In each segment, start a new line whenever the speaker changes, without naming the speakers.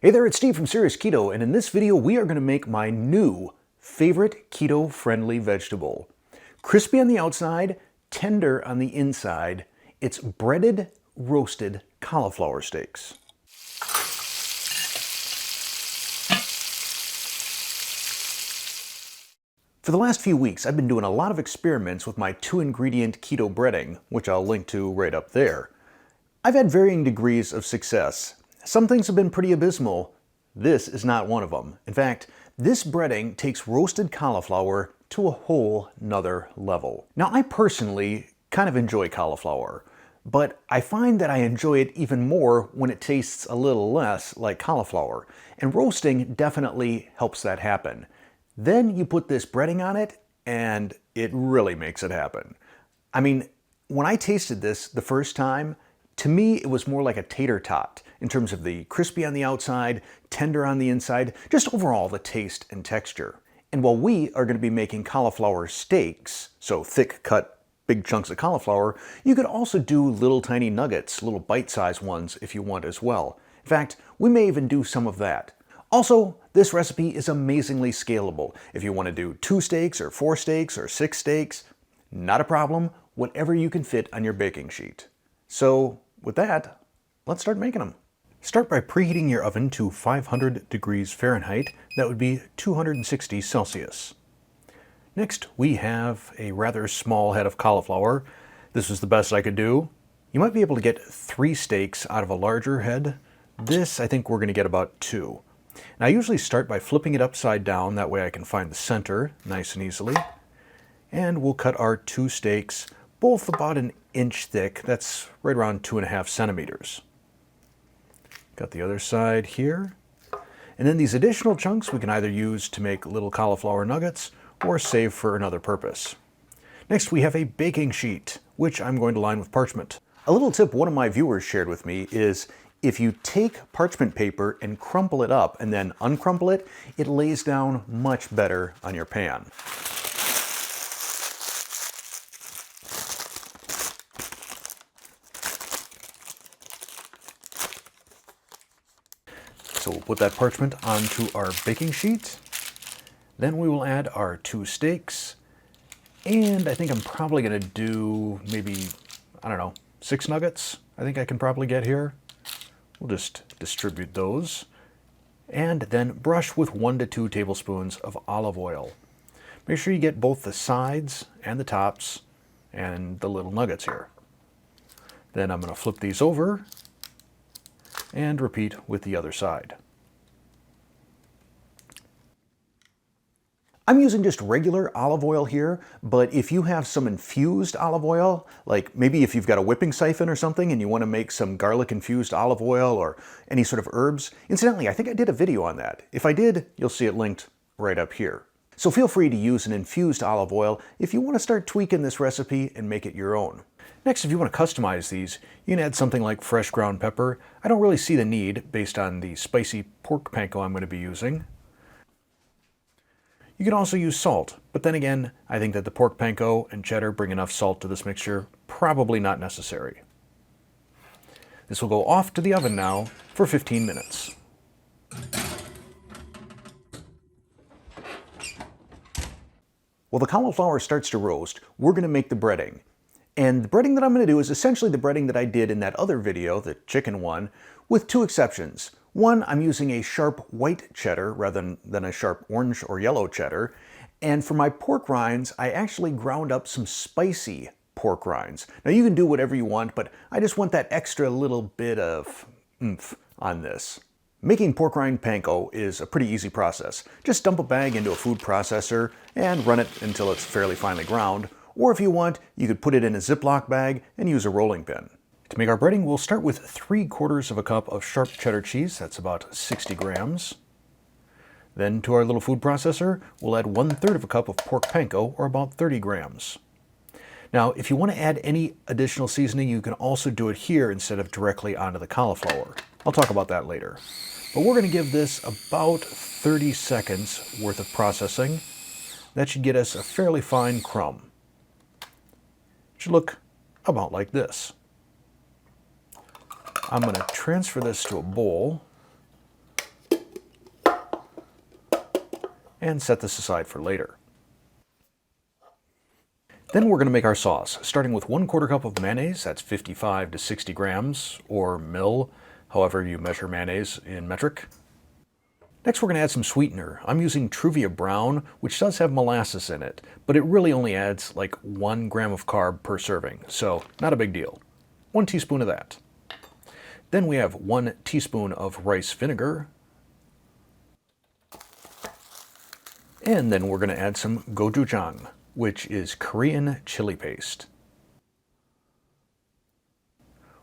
Hey there, it's Steve from Serious Keto, and in this video we are going to make my new favorite keto-friendly vegetable. Crispy on the outside, tender on the inside, it's breaded, roasted cauliflower steaks. For the last few weeks, I've been doing a lot of experiments with my 2-ingredient keto breading, which I'll link to right up there. I've had varying degrees of success. Some things have been pretty abysmal. This is not one of them. In fact, this breading takes roasted cauliflower to a whole nother level. Now, I personally kind of enjoy cauliflower, but I find that I enjoy it even more when it tastes a little less like cauliflower, and roasting definitely helps that happen. Then you put this breading on it, and it really makes it happen. I mean, when I tasted this the first time, to me, it was more like a tater tot in terms of the crispy on the outside, tender on the inside, just overall the taste and texture. And while we are going to be making cauliflower steaks, so thick cut big chunks of cauliflower, you could also do little tiny nuggets, little bite-sized ones if you want as well. In fact, we may even do some of that. Also, this recipe is amazingly scalable. If you want to do 2 steaks or 4 steaks or 6 steaks, not a problem, whatever you can fit on your baking sheet. So with that, let's start making them. Start by preheating your oven to 500 degrees Fahrenheit. That would be 260 Celsius. Next, we have a rather small head of cauliflower. This is the best I could do. You might be able to get 3 steaks out of a larger head. This, I think we're going to get about 2. And I usually start by flipping it upside down. That way I can find the center nice and easily. And we'll cut our 2 steaks, both about an inch thick. That's right around 2.5 centimeters. Got the other side here. And then these additional chunks we can either use to make little cauliflower nuggets or save for another purpose. Next, we have a baking sheet, which I'm going to line with parchment. A little tip one of my viewers shared with me is if you take parchment paper and crumple it up and then uncrumple it, it lays down much better on your pan. So we'll put that parchment onto our baking sheet. Then we will add our 2 steaks. And I think I'm probably going to do maybe, 6 nuggets. I think I can probably get here. We'll just distribute those. And then brush with 1 to 2 tablespoons of olive oil. Make sure you get both the sides and the tops and the little nuggets here. Then I'm going to flip these over and repeat with the other side. I'm using just regular olive oil here, but if you have some infused olive oil, like maybe if you've got a whipping siphon or something and you want to make some garlic infused olive oil or any sort of herbs, incidentally, I think I did a video on that. If I did, you'll see it linked right up here. So feel free to use an infused olive oil if you want to start tweaking this recipe and make it your own. Next, if you want to customize these, you can add something like fresh ground pepper. I don't really see the need based on the spicy pork panko I'm going to be using. You can also use salt, but then again, I think that the pork panko and cheddar bring enough salt to this mixture, probably not necessary. This will go off to the oven now for 15 minutes. While the cauliflower starts to roast, we're going to make the breading. And the breading that I'm going to do is essentially the breading that I did in that other video, the chicken one, with 2 exceptions. One, I'm using a sharp white cheddar rather than a sharp orange or yellow cheddar. And for my pork rinds, I actually ground up some spicy pork rinds. Now you can do whatever you want, but I just want that extra little bit of oomph on this. Making pork rind panko is a pretty easy process. Just dump a bag into a food processor and run it until it's fairly finely ground. Or if you want, you could put it in a Ziploc bag and use a rolling pin. To make our breading, we'll start with 3/4 cup of sharp cheddar cheese. That's about 60 grams. Then to our little food processor, we'll add 1/3 cup of pork panko, or about 30 grams. Now, if you want to add any additional seasoning, you can also do it here instead of directly onto the cauliflower. I'll talk about that later. But we're going to give this about 30 seconds worth of processing. That should get us a fairly fine crumb. It should look about like this. I'm going to transfer this to a bowl. and set this aside for later. Then we're going to make our sauce, starting with 1/4 cup of mayonnaise, that's 55 to 60 grams, or mil, however you measure mayonnaise in metric. Next we're going to add some sweetener. I'm using Truvia Brown, which does have molasses in it, but it really only adds like 1 gram of carb per serving, so not a big deal. 1 teaspoon of that. Then we have 1 teaspoon of rice vinegar. And then we're going to add some gochujang, which is Korean chili paste.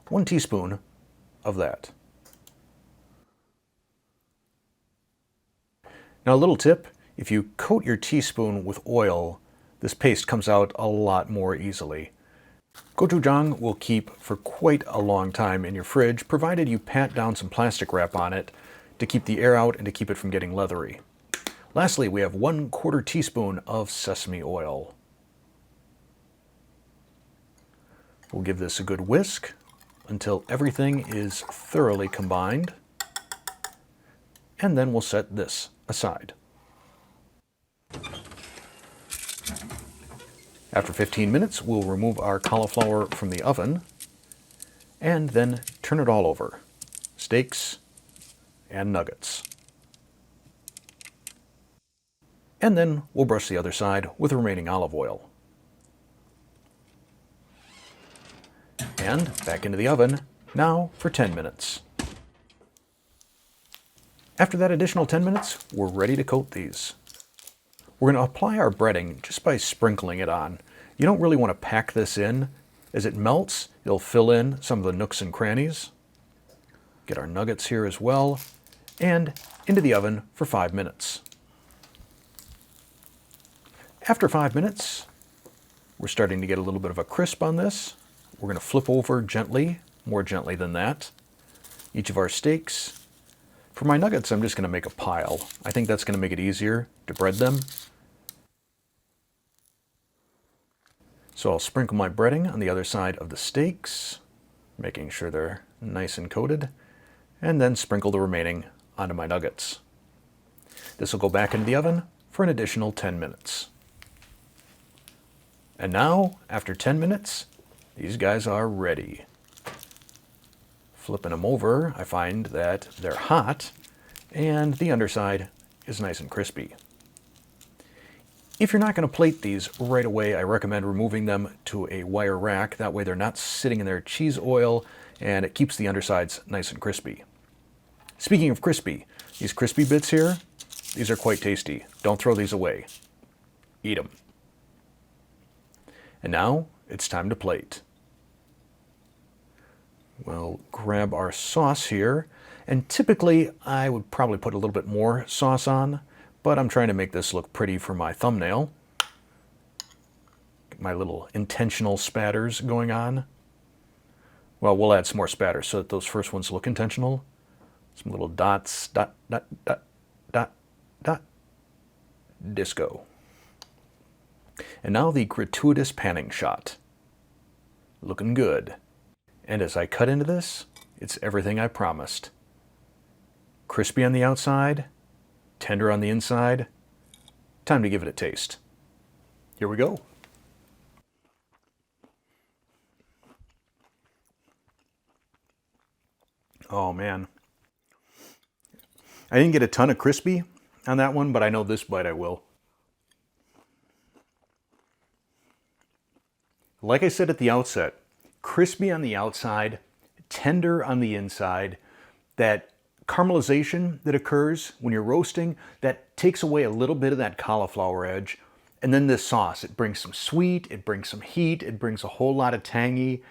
1 teaspoon of that. Now a little tip, if you coat your teaspoon with oil, this paste comes out a lot more easily. Gochujang will keep for quite a long time in your fridge, provided you pat down some plastic wrap on it to keep the air out and to keep it from getting leathery. Lastly, we have 1/4 teaspoon of sesame oil. We'll give this a good whisk until everything is thoroughly combined, and then we'll set this aside. After 15 minutes, we'll remove our cauliflower from the oven and then turn it all over, steaks and nuggets. And then we'll brush the other side with the remaining olive oil. And back into the oven, now for 10 minutes. After that additional 10 minutes, we're ready to coat these. We're going to apply our breading just by sprinkling it on. You don't really want to pack this in. As it melts, it'll fill in some of the nooks and crannies. Get our nuggets here as well, and into the oven for 5 minutes. After 5 minutes, we're starting to get a little bit of a crisp on this. We're going to flip over gently, more gently than that, each of our steaks. For my nuggets, I'm just going to make a pile. I think that's going to make it easier to bread them. So I'll sprinkle my breading on the other side of the steaks, making sure they're nice and coated, and then sprinkle the remaining onto my nuggets. This will go back into the oven for an additional 10 minutes. And now, after 10 minutes, these guys are ready. Flipping them over, I find that they're hot and the underside is nice and crispy. If you're not going to plate these right away, I recommend removing them to a wire rack. That way they're not sitting in their cheese oil and it keeps the undersides nice and crispy. Speaking of crispy, these crispy bits here, these are quite tasty. Don't throw these away. Eat them. And now it's time to plate. We'll grab our sauce here, and typically I would probably put a little bit more sauce on, but I'm trying to make this look pretty for my thumbnail. Get my little intentional spatters going on. Well, we'll add some more spatters so that those first ones look intentional. Some little dots, dot, dot, dot, dot, dot, disco. And now the gratuitous panning shot. Looking good. And as I cut into this, it's everything I promised. Crispy on the outside, tender on the inside. Time to give it a taste. Here we go. Oh man. I didn't get a ton of crispy on that one, but I know this bite I will. Like I said at the outset, crispy on the outside, tender on the inside. That caramelization that occurs when you're roasting, that takes away a little bit of that cauliflower edge. And then this sauce, it brings some sweet, it brings some heat, it brings a whole lot of tangy.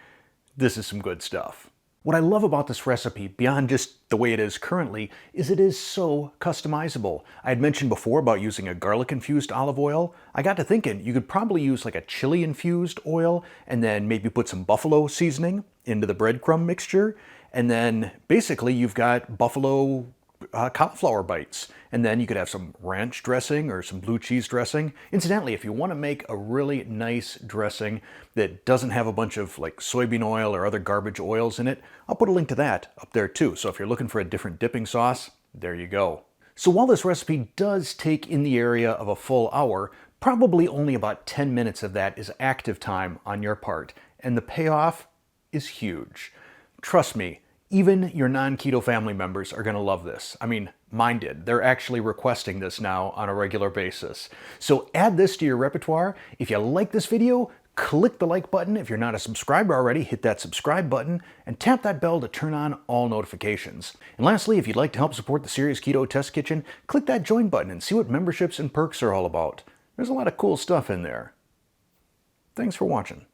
This is some good stuff. What I love about this recipe, beyond just the way it is currently, is it is so customizable. I had mentioned before about using a garlic-infused olive oil. I got to thinking, you could probably use like a chili-infused oil and then maybe put some buffalo seasoning into the breadcrumb mixture. And then basically you've got buffalo cauliflower bites. And then you could have some ranch dressing or some blue cheese dressing. Incidentally, if you want to make a really nice dressing that doesn't have a bunch of like soybean oil or other garbage oils in it, I'll put a link to that up there too. So if you're looking for a different dipping sauce, there you go. So while this recipe does take in the area of a full hour, probably only about 10 minutes of that is active time on your part, and the payoff is huge. Trust me, even your non-keto family members are going to love this. I mean, mine did. They're actually requesting this now on a regular basis. So add this to your repertoire. If you like this video, click the like button. If you're not a subscriber already, hit that subscribe button and tap that bell to turn on all notifications. And lastly, if you'd like to help support the Serious Keto Test Kitchen, click that join button and see what memberships and perks are all about. There's a lot of cool stuff in there. Thanks for watching.